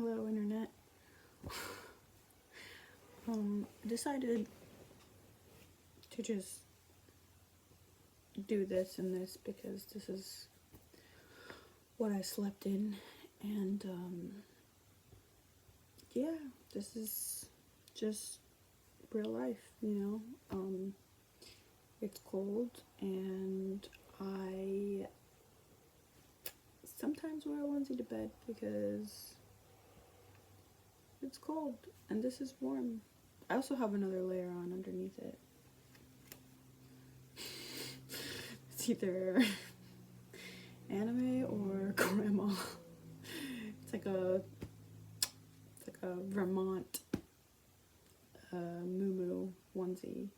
Hello, internet. I decided to just do this and this because this is what I slept in, and yeah, this is just real life, you know. It's cold, and I sometimes wear a onesie to bed because it's cold, and this is warm. I also have another layer on underneath it. It's either anime or grandma. It's like a Vermont moo onesie.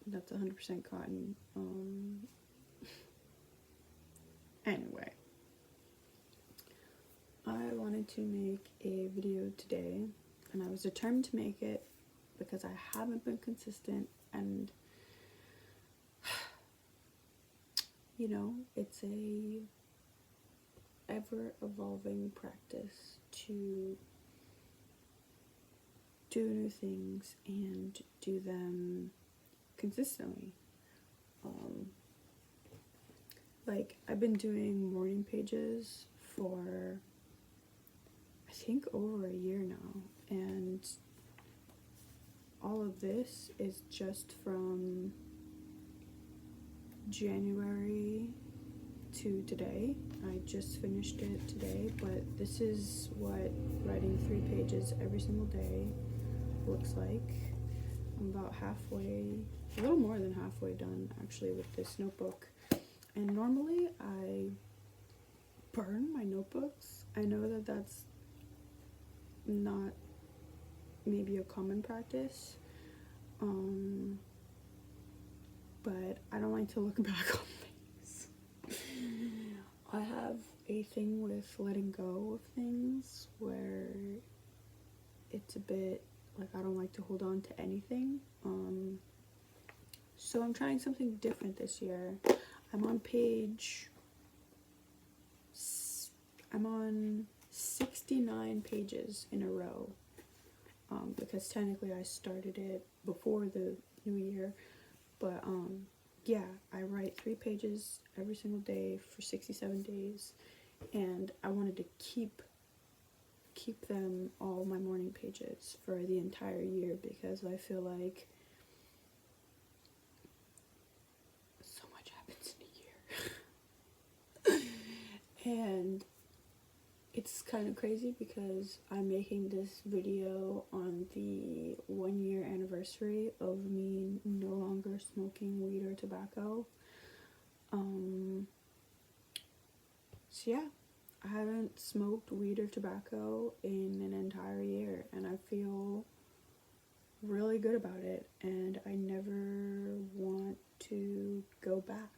That's 100% cotton. Anyway, I wanted to make a video today, and I was determined to make it because I haven't been consistent, and you know, it's a ever evolving practice to do new things and do them consistently. Like, I've been doing morning pages for I think over a year now, and all of this is just from January to today. I just finished it today, but this is what writing 3 pages every single day looks like. I'm about halfway, a little more than halfway done actually with this notebook. And normally I burn my notebooks. I know that that's not maybe a common practice, but I don't like to look back on things. I have a thing with letting go of things where it's a bit like I don't like to hold on to anything. So I'm trying something different this year. I'm on 69 pages in a row, because technically I started it before the new year, but yeah, I write 3 pages every single day for 67 days, and I wanted to keep them all my morning pages for the entire year because I feel like so much happens in a year. And it's kind of crazy because I'm making this video on the 1-year anniversary of me no longer smoking weed or tobacco. So yeah, I haven't smoked weed or tobacco in an entire year, and I feel really good about it, and I never want to go back.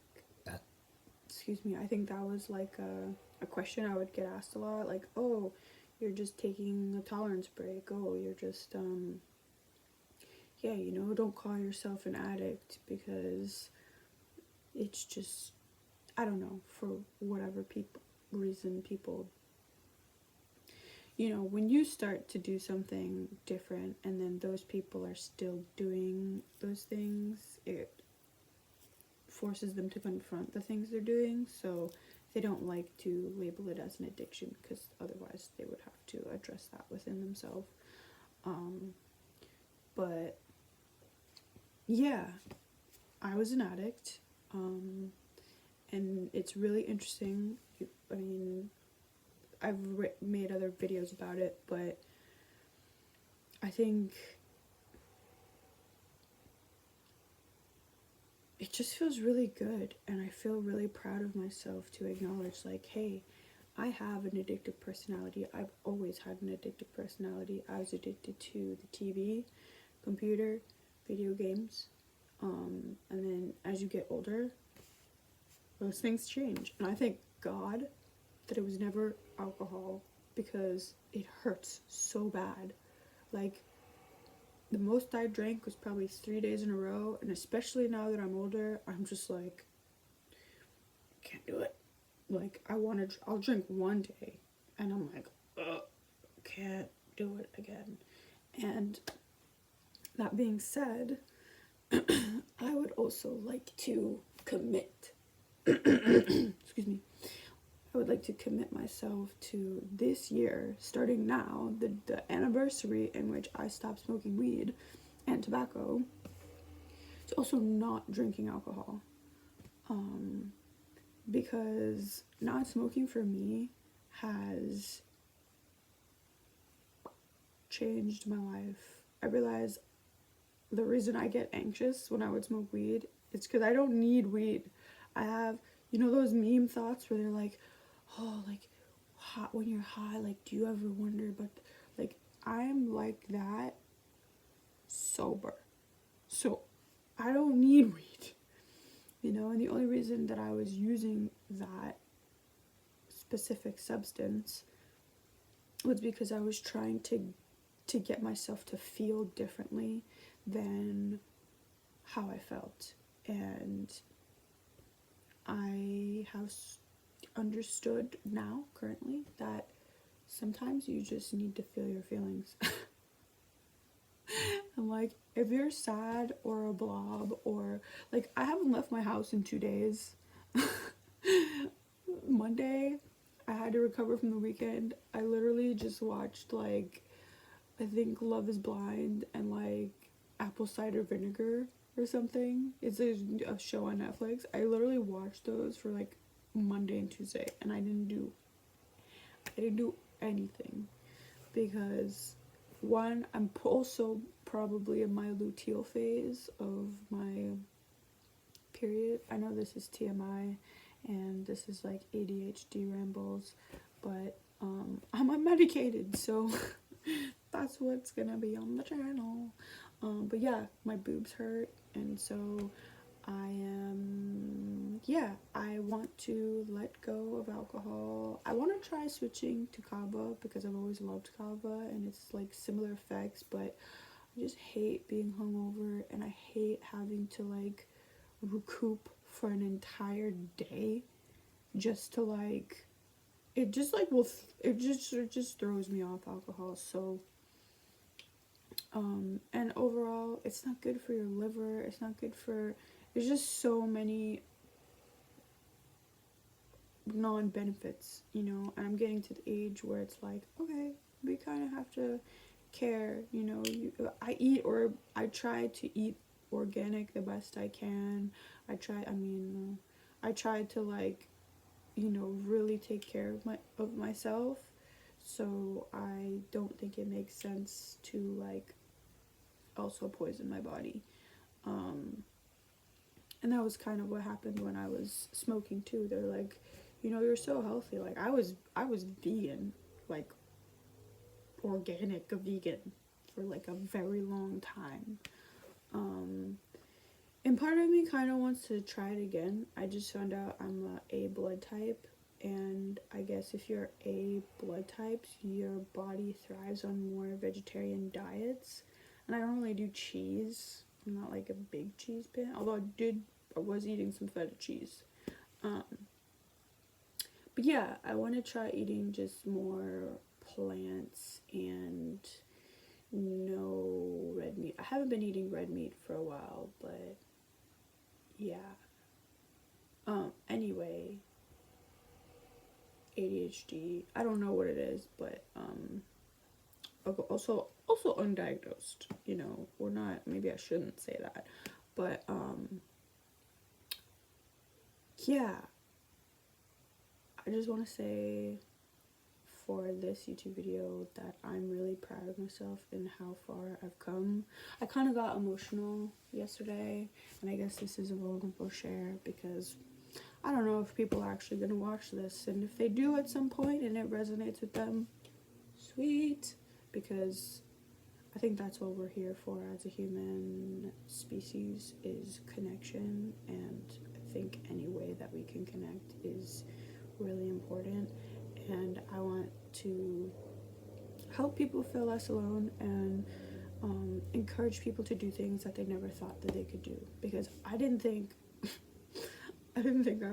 Excuse me, I think that was like a question I would get asked a lot, like, oh, you're just taking a tolerance break, oh, you're just yeah, you know, don't call yourself an addict, because it's just, I don't know, for whatever reason people, you know, when you start to do something different and then those people are still doing those things, it forces them to confront the things they're doing. So they don't like to label it as an addiction because otherwise they would have to address that within themselves. But yeah, I was an addict, and it's really interesting. I mean, I've made other videos about it, but I think it just feels really good, and I feel really proud of myself to acknowledge, like, hey, I have an addictive personality. I've always had an addictive personality. I was addicted to the TV, computer, video games, and then as you get older, those things change. And I thank God that it was never alcohol, because it hurts so bad. Like, the most I drank was probably 3 days in a row, and especially now that I'm older, I'm just like, can't do it. Like, I'll drink one day, and I'm like, ugh, can't do it again. And that being said, I would also like to commit, excuse me, I would like to commit myself to this year, starting now, the anniversary in which I stopped smoking weed and tobacco, to also not drinking alcohol. Because not smoking for me has changed my life. I realize the reason I get anxious when I would smoke weed is because I don't need weed. I have, those meme thoughts where they're like, oh, like, hot when you're high, like, do you ever wonder, but, like, I'm like that sober. So, I don't need weed, and the only reason that I was using that specific substance was because I was trying to get myself to feel differently than how I felt. And I have understood now, currently, that sometimes you just need to feel your feelings. And like, if you're sad or a blob, or like, I haven't left my house in 2 days. Monday, I had to recover from the weekend. I literally just watched, like, I think Love is Blind and like Apple Cider Vinegar or something. It's a show on Netflix. I literally watched those for like Monday and Tuesday, and I didn't do anything because, one, I'm also probably in my luteal phase of my period. I know this is TMI and this is like ADHD rambles, but I'm unmedicated, so that's what's gonna be on the channel. But yeah, my boobs hurt, and so I want to let go of alcohol. I want to try switching to kava because I've always loved kava and it's like similar effects, but I just hate being hungover, and I hate having to like recoup for an entire day just to like, it just like it just throws me off, alcohol. So and overall, it's not good for your liver, it's not good for, there's just so many non-benefits, and I'm getting to the age where it's like, okay, we kind of have to care, I try to eat organic the best I can. I try to like, really take care of myself, so I don't think it makes sense to like also poison my body. And that was kind of what happened when I was smoking too. They're like, you're so healthy. Like, I was vegan, like organic vegan, for like a very long time. And part of me kind of wants to try it again. I just found out I'm a blood type, and I guess if you're A blood types, your body thrives on more vegetarian diets. And I don't really do cheese. I'm not like a big cheese fan, although I was eating some feta cheese. But yeah, I want to try eating just more plants and no red meat. I haven't been eating red meat for a while, but yeah. Anyway, ADHD. I don't know what it is, but also undiagnosed. Or not. Maybe I shouldn't say that, but yeah. I just want to say for this YouTube video that I'm really proud of myself and how far I've come. I kind of got emotional yesterday, and I guess this is a vulnerable share because I don't know if people are actually going to watch this, and if they do at some point and it resonates with them, sweet, because I think that's what we're here for as a human species, is connection, and I think any way that we can connect is really important, and I want to help people feel less alone and encourage people to do things that they never thought that they could do, because I didn't think I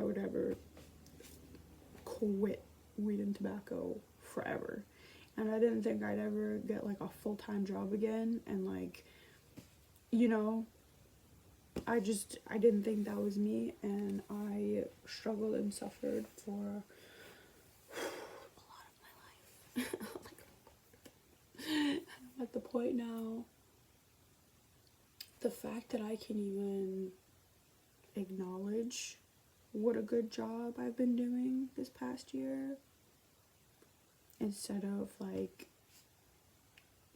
would ever quit weed and tobacco forever. and I didn't think I'd ever get like a full-time job again, and like, you know, I didn't think that was me, and I struggled and suffered for a lot of my life. Like, I'm at the point now, the fact that I can even acknowledge what a good job I've been doing this past year, instead of like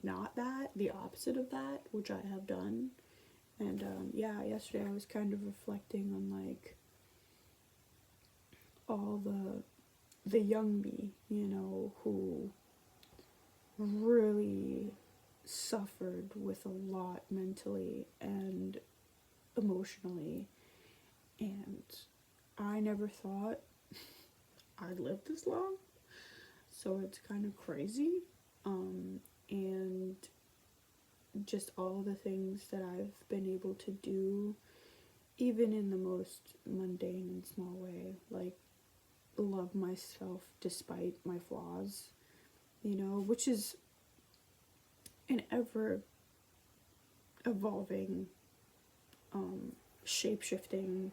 not that, the opposite of that, which I have done. And yeah, yesterday I was kind of reflecting on like all the young me, you know, who really suffered with a lot mentally and emotionally, and I never thought I'd live this long. So it's kind of crazy. And just all the things that I've been able to do, even in the most mundane and small way, like love myself despite my flaws, you know, which is an ever evolving, shape-shifting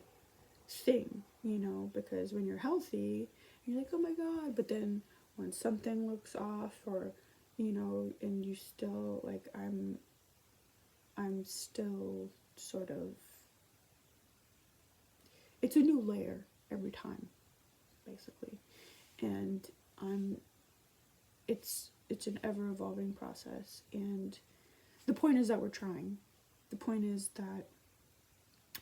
thing, you know, because when you're healthy, you're like, oh my god, but then when something looks off, or, you know, and you still, like, I'm still sort of, it's a new layer every time, basically, and it's an ever-evolving process, and the point is that we're trying. The point is that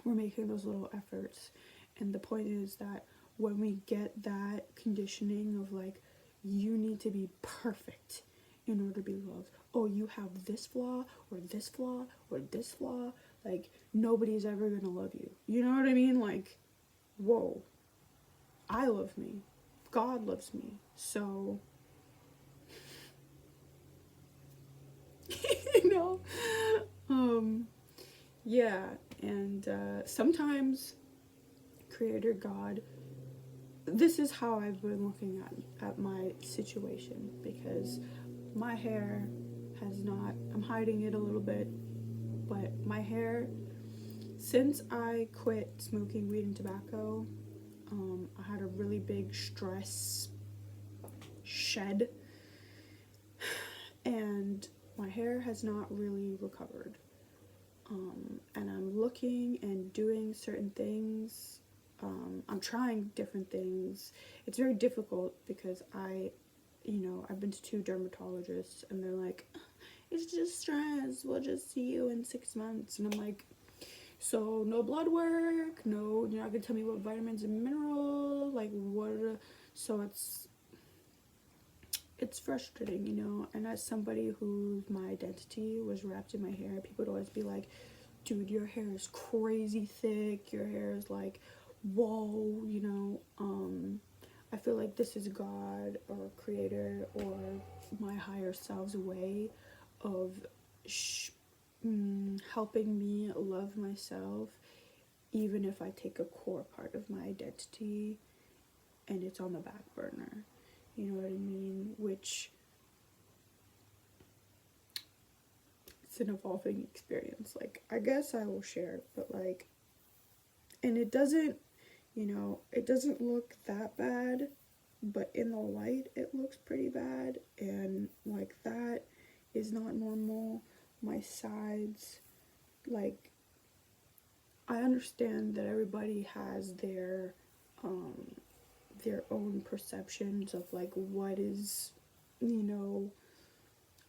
we're making those little efforts, and the point is that when we get that conditioning of like, you need to be perfect in order to be loved, oh, you have this flaw or this flaw or this flaw, like nobody's ever gonna love you, you know what I mean? Like, whoa, I love me, God loves me, so you know, yeah. And sometimes Creator God, this is how I've been looking at my situation, because my hair has not, I'm hiding it a little bit, but my hair, since I quit smoking weed and tobacco, I had a really big stress shed, and my hair has not really recovered. And I'm looking and doing certain things. I'm trying different things. It's very difficult because I've been to 2 dermatologists, and they're like, it's just stress, we'll just see you in 6 months. And I'm like, so no blood work, no, you're not gonna tell me what vitamins and minerals, like what? So it's frustrating, you know. And as somebody whose my identity was wrapped in my hair, people would always be like, dude, your hair is crazy thick, your hair is like, whoa, you know. I feel like this is God or Creator or my higher self's way of helping me love myself, even if I take a core part of my identity and it's on the back burner, you know what I mean? Which, it's an evolving experience. Like, I guess I will share, but like, and it doesn't, you know, it doesn't look that bad, but in the light it looks pretty bad, and like that is not normal. My sides, like, I understand that everybody has their own perceptions of like what is, you know,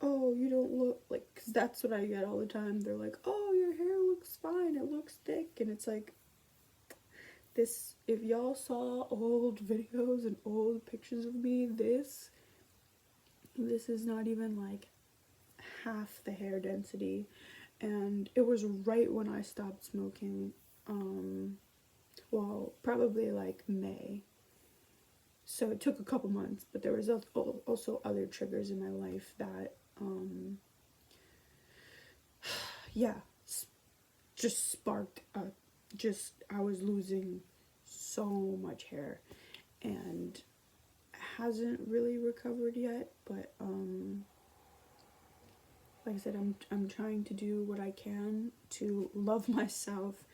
oh, you don't look like, cause that's what I get all the time. They're like, oh, your hair looks fine, it looks thick, and it's like, this, if y'all saw old videos and old pictures of me, this is not even like half the hair density. And it was right when I stopped smoking, well, probably like May. So it took a couple months, but there was also other triggers in my life that, yeah, just sparked I was losing so much hair, and hasn't really recovered yet, but like I said, I'm trying to do what I can to love myself,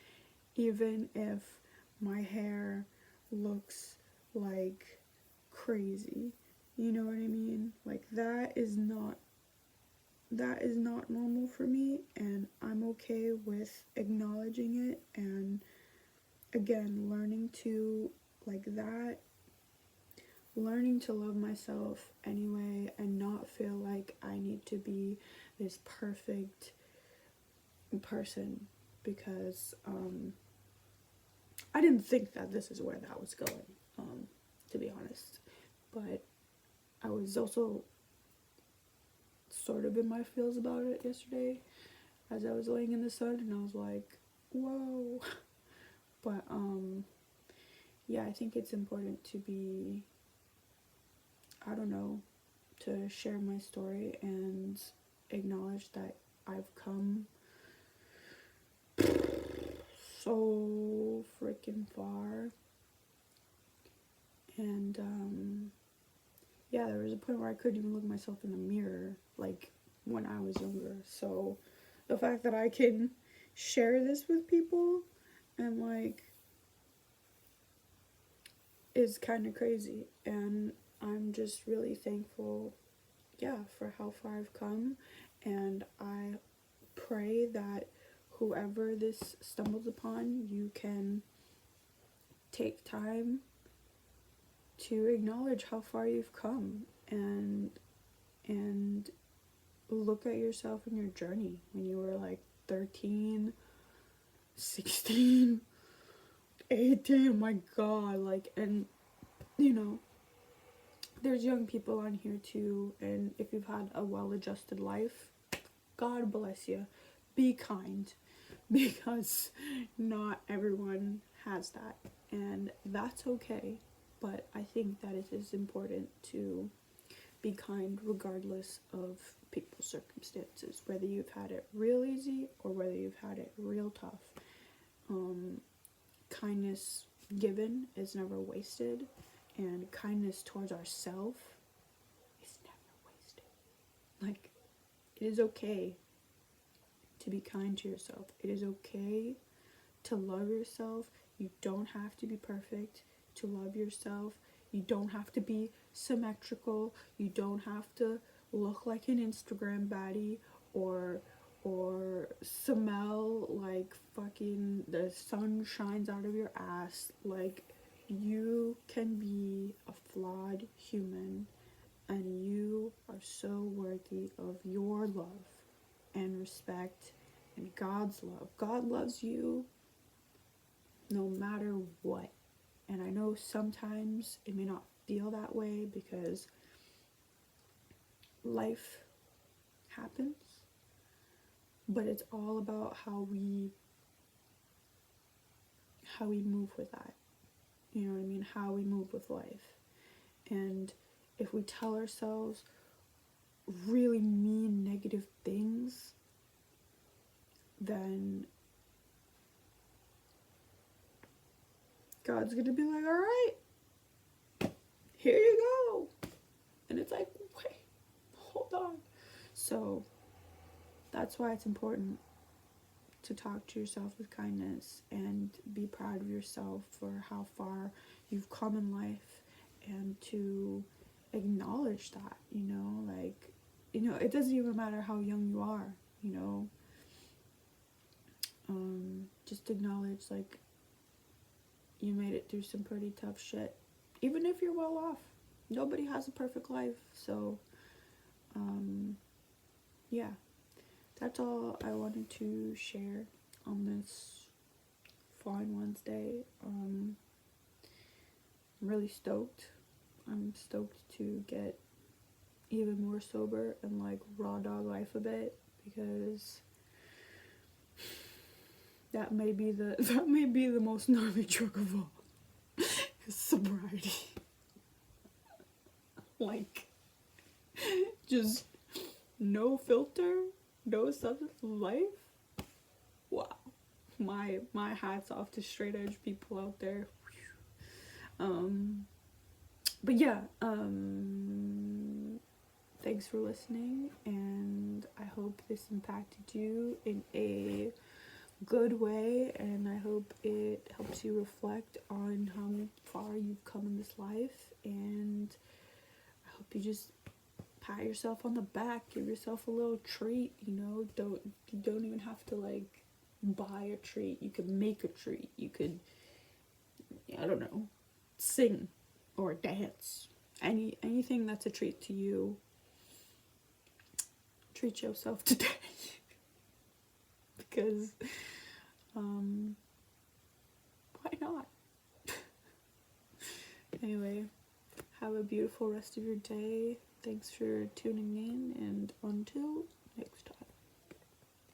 even if my hair looks like crazy. You know what I mean? Like that is not normal for me, and I'm okay with acknowledging it, and again learning to love myself anyway and not feel like I need to be this perfect person, because I didn't think that this is where that was going, to be honest. But I was also sort of in my feels about it yesterday as I was laying in the sun, and I was like, whoa. But yeah, I think it's important to be, I don't know, to share my story and acknowledge that I've come so freaking far. And yeah, there was a point where I couldn't even look myself in the mirror, like when I was younger. So the fact that I can share this with people and like is kind of crazy, and I'm just really thankful, yeah, for how far I've come. And I pray that whoever this stumbles upon, you can take time to acknowledge how far you've come, and look at yourself in your journey when you were like 13, 16, 18. Oh my god, like, and you know, there's young people on here too, and if you've had a well-adjusted life, God bless you. Be kind, because not everyone has that, and that's okay. But I think that it is important to be kind regardless of people's circumstances, whether you've had it real easy or whether you've had it real tough. Kindness given is never wasted, and kindness towards ourselves is never wasted. Like, it is okay to be kind to yourself. It is okay to love yourself. You don't have to be perfect to love yourself. You don't have to be symmetrical. You don't have to look like an Instagram baddie, or smell like fucking the sun shines out of your ass. Like, you can be a flawed human, and you are so worthy of your love and respect and God's love. God loves you no matter what. And I know sometimes it may not feel that way because life happens, but it's all about how we move with that. You know what I mean? How we move with life. And if we tell ourselves really mean, negative things, then God's gonna be like, all right, here you go. And it's like, wait, hold on. So that's why it's important to talk to yourself with kindness and be proud of yourself for how far you've come in life, and to acknowledge that, like, it doesn't even matter how young you are, just acknowledge, like, you made it through some pretty tough shit, even if you're well off. Nobody has a perfect life. So yeah, that's all I wanted to share on this fine Wednesday. I'm really stoked. I'm stoked to get even more sober and like raw dog life a bit, because that may be the most gnarly drug of all. Is sobriety. Like, just no filter, no substance, life. Wow. My hats off to straight edge people out there. But yeah, thanks for listening, and I hope this impacted you in a good way, and I hope it helps you reflect on how far you've come in this life, and I hope you just pat yourself on the back, give yourself a little treat, you don't even have to like buy a treat. You could make a treat. You could, I don't know, sing or dance. Anything that's a treat to you. Treat yourself today. Because why not? Anyway, have a beautiful rest of your day. Thanks for tuning in, and until next time.